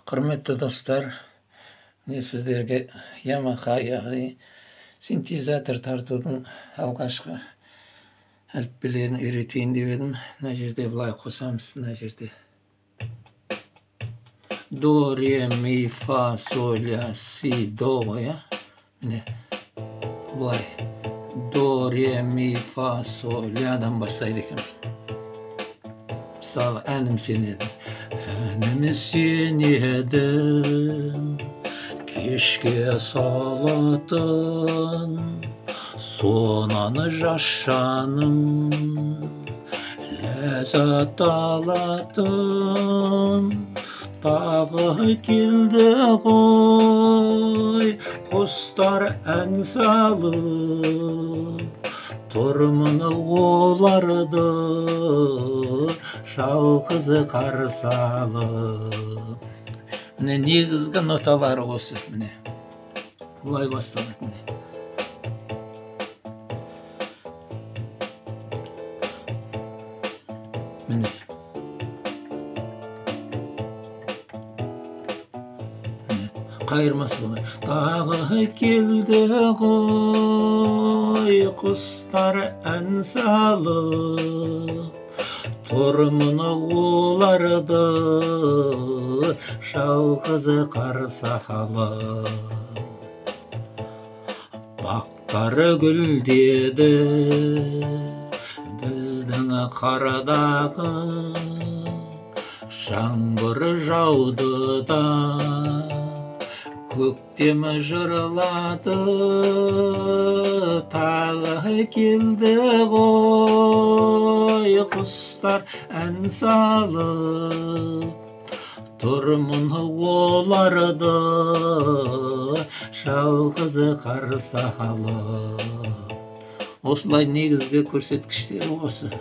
Құрметті достар, мен сіздерге Yamaha яғни синтезатор тартудың алғашқы әліппелерін үйретейін деп едім. Мына жерде былай қосамыз, мына жерде до, ре, ми, фа, соль, ля, си, до, міне былай до, ре, ми, фа, соль, лядан бастайды екенбіз. Мысалы, әнім сенеді. Әнім сенеді, кешке салатын, сонаны жас жаным ләззат алатын. Тағы келді ғой құстар ән салып, тұрмын оларды жалғызы қарсы алып. Міне негізгі ноталары осы, міне бұлай басталады. Міне қайырмасы бұлай. Тағы келді ғой құстар ән салып, тұрмын оларды жалғызы қарсы алып. Бақтары гүлдеді біздің қарадағы, жаңбыр жауды да көктем жырлады. Тағы келді ғой құстар ән салып, тұрмын оларды жалғызы қарсы алып. Осылай негізгі көрсеткіштері осы.